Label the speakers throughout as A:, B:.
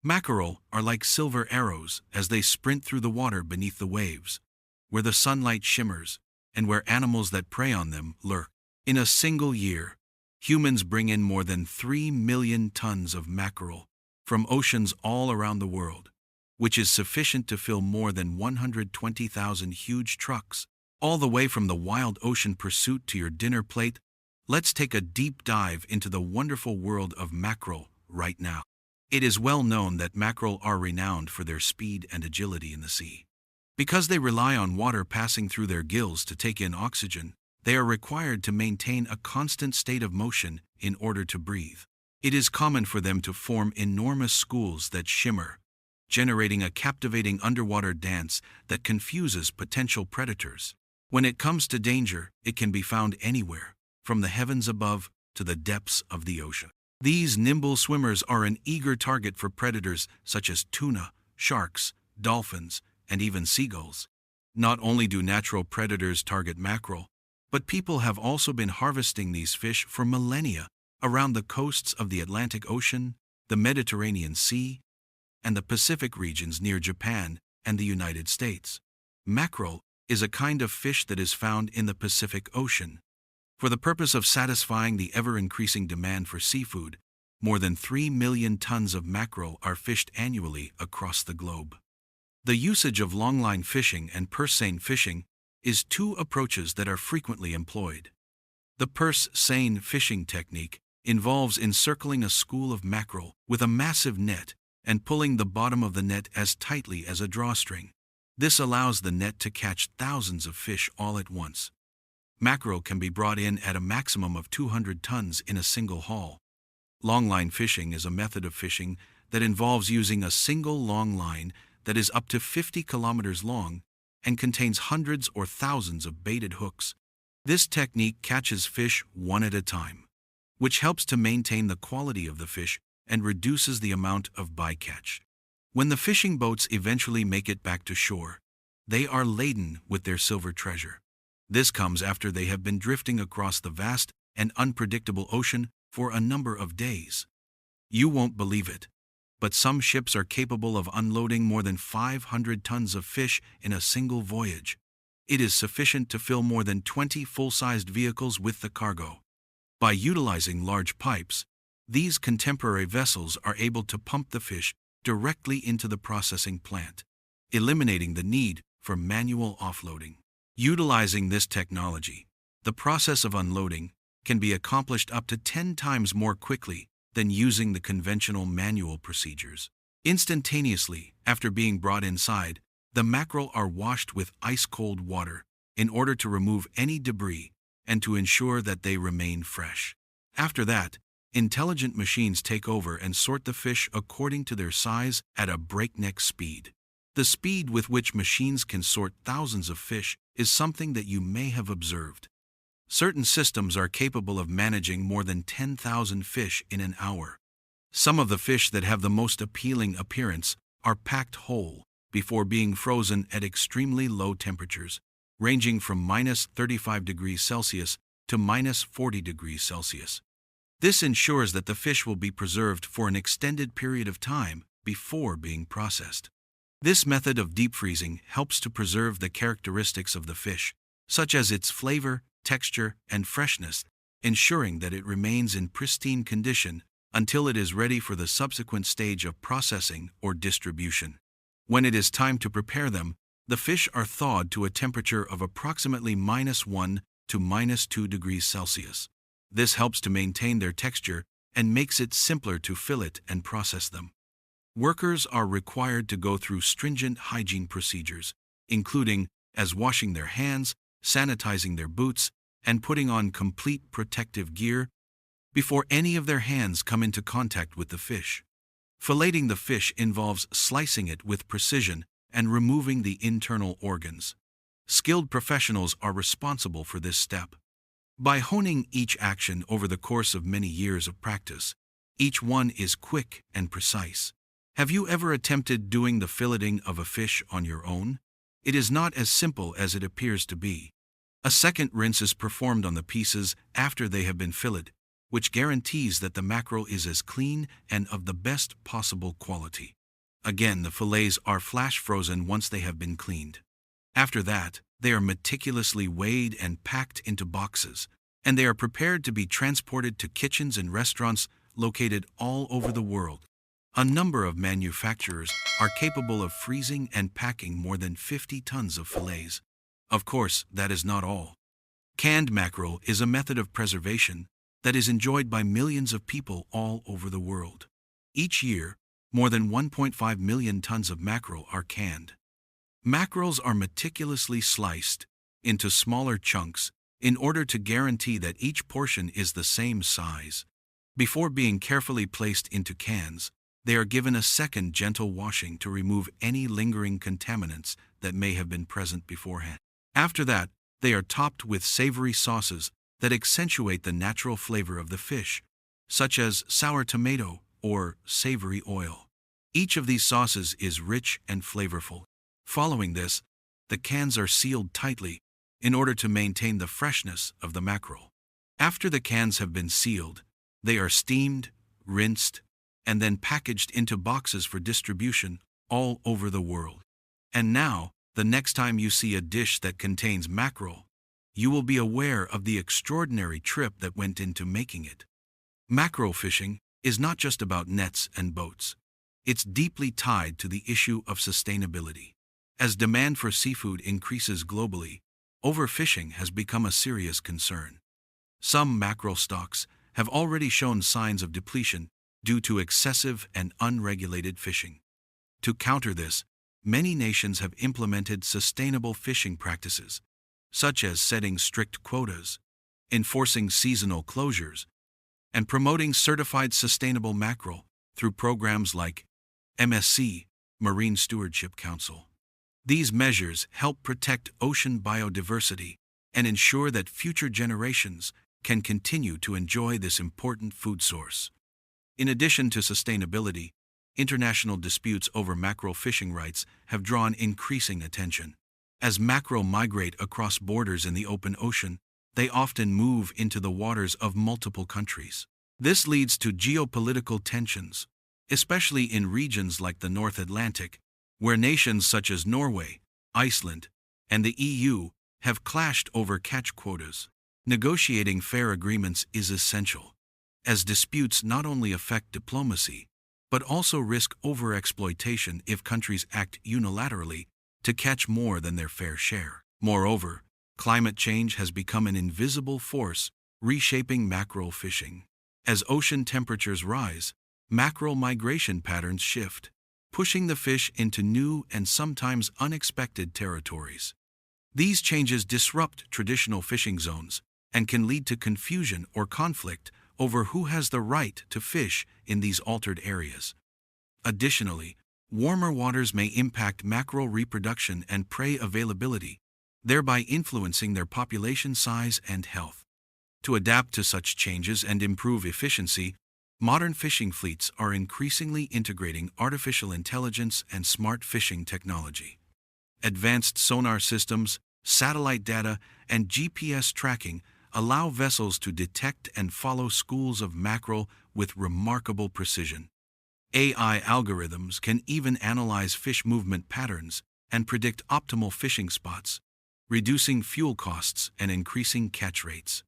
A: Mackerel are like silver arrows as they sprint through the water beneath the waves, where the sunlight shimmers and where animals that prey on them lurk. In a single year, humans bring in more than 3 million tons of mackerel from oceans all around the world, which is sufficient to fill more than 120,000 huge trucks. All the way from the wild ocean pursuit to your dinner plate, let's take a deep dive into the wonderful world of mackerel right now. It is well known that mackerel are renowned for their speed and agility in the sea. Because they rely on water passing through their gills to take in oxygen, they are required to maintain a constant state of motion in order to breathe. It is common for them to form enormous schools that shimmer, generating a captivating underwater dance that confuses potential predators. When it comes to danger, it can be found anywhere, from the heavens above to the depths of the ocean. These nimble swimmers are an eager target for predators such as tuna, sharks, dolphins, and even seagulls. Not only do natural predators target mackerel, but people have also been harvesting these fish for millennia around the coasts of the Atlantic Ocean, the Mediterranean Sea, and the Pacific regions near Japan and the United States. Mackerel is a kind of fish that is found in the Pacific Ocean. For the purpose of satisfying the ever-increasing demand for seafood, more than 3 million tons of mackerel are fished annually across the globe. The usage of longline fishing and purse seine fishing is two approaches that are frequently employed. The purse seine fishing technique involves encircling a school of mackerel with a massive net and pulling the bottom of the net as tightly as a drawstring. This allows the net to catch thousands of fish all at once. Mackerel can be brought in at a maximum of 200 tons in a single haul. Longline fishing is a method of fishing that involves using a single long line that is up to 50 kilometers long and contains hundreds or thousands of baited hooks. This technique catches fish one at a time, which helps to maintain the quality of the fish and reduces the amount of bycatch. When the fishing boats eventually make it back to shore, they are laden with their silver treasure. This comes after they have been drifting across the vast and unpredictable ocean for a number of days. You won't believe it, but some ships are capable of unloading more than 500 tons of fish in a single voyage. It is sufficient to fill more than 20 full-sized vehicles with the cargo. By utilizing large pipes, these contemporary vessels are able to pump the fish directly into the processing plant, eliminating the need for manual offloading. Utilizing this technology, the process of unloading can be accomplished up to 10 times more quickly than using the conventional manual procedures. Instantaneously, after being brought inside, the mackerel are washed with ice-cold water in order to remove any debris and to ensure that they remain fresh. After that, intelligent machines take over and sort the fish according to their size at a breakneck speed. The speed with which machines can sort thousands of fish is something that you may have observed. Certain systems are capable of managing more than 10,000 fish in an hour. Some of the fish that have the most appealing appearance are packed whole before being frozen at extremely low temperatures, ranging from -35 degrees Celsius to -40 degrees Celsius. This ensures that the fish will be preserved for an extended period of time before being processed. This method of deep freezing helps to preserve the characteristics of the fish, such as its flavor, texture, and freshness, ensuring that it remains in pristine condition until it is ready for the subsequent stage of processing or distribution. When it is time to prepare them, the fish are thawed to a temperature of approximately -1 to -2 degrees Celsius. This helps to maintain their texture and makes it simpler to fillet and process them. Workers are required to go through stringent hygiene procedures, including as washing their hands, sanitizing their boots, and putting on complete protective gear before any of their hands come into contact with the fish. Filleting the fish involves slicing it with precision and removing the internal organs. Skilled professionals are responsible for this step. By honing each action over the course of many years of practice, each one is quick and precise. Have you ever attempted doing the filleting of a fish on your own? It is not as simple as it appears to be. A second rinse is performed on the pieces after they have been filleted, which guarantees that the mackerel is as clean and of the best possible quality. Again, the fillets are flash frozen once they have been cleaned. After that, they are meticulously weighed and packed into boxes, and they are prepared to be transported to kitchens and restaurants located all over the world. A number of manufacturers are capable of freezing and packing more than 50 tons of fillets. Of course, that is not all. Canned mackerel is a method of preservation that is enjoyed by millions of people all over the world. Each year, more than 1.5 million tons of mackerel are canned. Mackerels are meticulously sliced into smaller chunks in order to guarantee that each portion is the same size. Before being carefully placed into cans, they are given a second gentle washing to remove any lingering contaminants that may have been present beforehand. After that, they are topped with savory sauces that accentuate the natural flavor of the fish, such as sour tomato or savory oil. Each of these sauces is rich and flavorful. Following this, the cans are sealed tightly in order to maintain the freshness of the mackerel. After the cans have been sealed, they are steamed, rinsed, and then packaged into boxes for distribution all over the world. And now, the next time you see a dish that contains mackerel, you will be aware of the extraordinary trip that went into making it. Mackerel fishing is not just about nets and boats. It's deeply tied to the issue of sustainability. As demand for seafood increases globally, overfishing has become a serious concern. Some mackerel stocks have already shown signs of depletion due to excessive and unregulated fishing. To counter this, many nations have implemented sustainable fishing practices, such as setting strict quotas, enforcing seasonal closures, and promoting certified sustainable mackerel through programs like MSC, Marine Stewardship Council. These measures help protect ocean biodiversity and ensure that future generations can continue to enjoy this important food source. In addition to sustainability, international disputes over mackerel fishing rights have drawn increasing attention. As mackerel migrate across borders in the open ocean, they often move into the waters of multiple countries. This leads to geopolitical tensions, especially in regions like the North Atlantic, where nations such as Norway, Iceland, and the EU have clashed over catch quotas. Negotiating fair agreements is essential, as disputes not only affect diplomacy, but also risk overexploitation if countries act unilaterally to catch more than their fair share. Moreover, climate change has become an invisible force reshaping mackerel fishing. As ocean temperatures rise, mackerel migration patterns shift, pushing the fish into new and sometimes unexpected territories. These changes disrupt traditional fishing zones and can lead to confusion or conflict over who has the right to fish in these altered areas. Additionally, warmer waters may impact mackerel reproduction and prey availability, thereby influencing their population size and health. To adapt to such changes and improve efficiency, modern fishing fleets are increasingly integrating artificial intelligence and smart fishing technology. Advanced sonar systems, satellite data, and GPS tracking allow vessels to detect and follow schools of mackerel with remarkable precision. AI algorithms can even analyze fish movement patterns and predict optimal fishing spots, reducing fuel costs and increasing catch rates.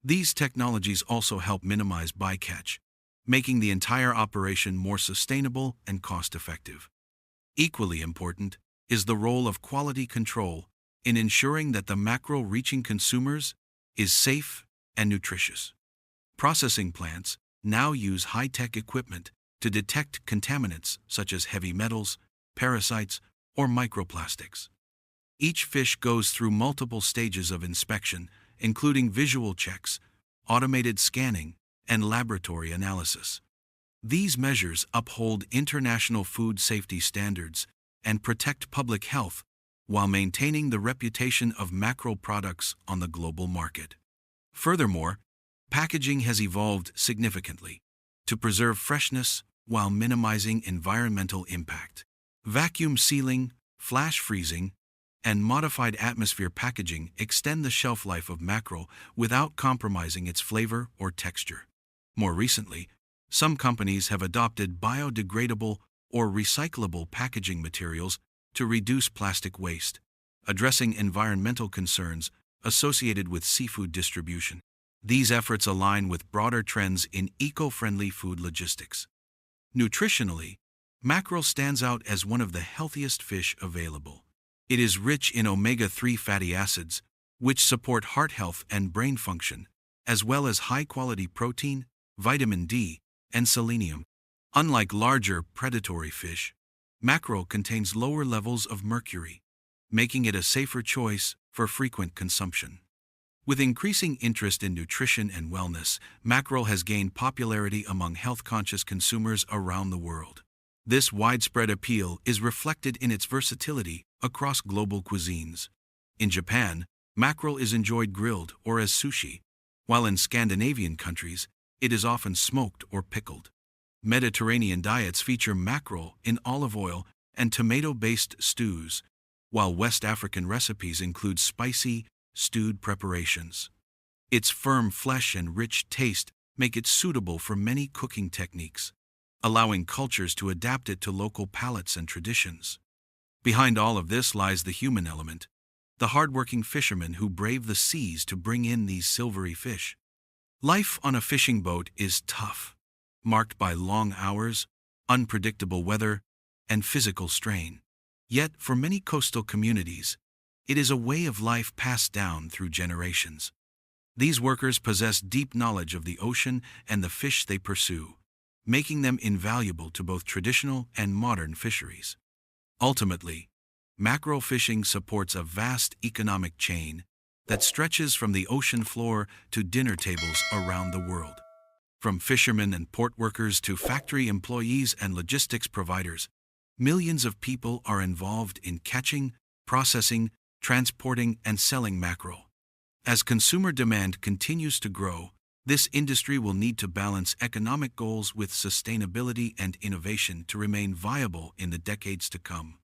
A: These technologies also help minimize bycatch, making the entire operation more sustainable and cost-effective. Equally important is the role of quality control in ensuring that the mackerel reaching consumers is safe and nutritious. Processing plants now use high-tech equipment to detect contaminants such as heavy metals, parasites, or microplastics. Each fish goes through multiple stages of inspection, including visual checks, automated scanning, and laboratory analysis. These measures uphold international food safety standards and protect public health while maintaining the reputation of mackerel products on the global market. Furthermore, packaging has evolved significantly to preserve freshness while minimizing environmental impact. Vacuum sealing, flash freezing, and modified atmosphere packaging extend the shelf life of mackerel without compromising its flavor or texture. More recently, some companies have adopted biodegradable or recyclable packaging materials to reduce plastic waste, addressing environmental concerns associated with seafood distribution. These efforts align with broader trends in eco-friendly food logistics. Nutritionally, mackerel stands out as one of the healthiest fish available. It is rich in omega-3 fatty acids, which support heart health and brain function, as well as high-quality protein, vitamin D, and selenium. Unlike larger predatory fish, mackerel contains lower levels of mercury, making it a safer choice for frequent consumption. With increasing interest in nutrition and wellness, mackerel has gained popularity among health-conscious consumers around the world. This widespread appeal is reflected in its versatility across global cuisines. In Japan, mackerel is enjoyed grilled or as sushi, while in Scandinavian countries, it is often smoked or pickled. Mediterranean diets feature mackerel in olive oil and tomato-based stews, while West African recipes include spicy, stewed preparations. Its firm flesh and rich taste make it suitable for many cooking techniques, allowing cultures to adapt it to local palates and traditions. Behind all of this lies the human element, the hardworking fishermen who brave the seas to bring in these silvery fish. Life on a fishing boat is tough, marked by long hours, unpredictable weather, and physical strain. Yet, for many coastal communities, it is a way of life passed down through generations. These workers possess deep knowledge of the ocean and the fish they pursue, making them invaluable to both traditional and modern fisheries. Ultimately, mackerel fishing supports a vast economic chain that stretches from the ocean floor to dinner tables around the world. From fishermen and port workers to factory employees and logistics providers, millions of people are involved in catching, processing, transporting, and selling mackerel. As consumer demand continues to grow, this industry will need to balance economic goals with sustainability and innovation to remain viable in the decades to come.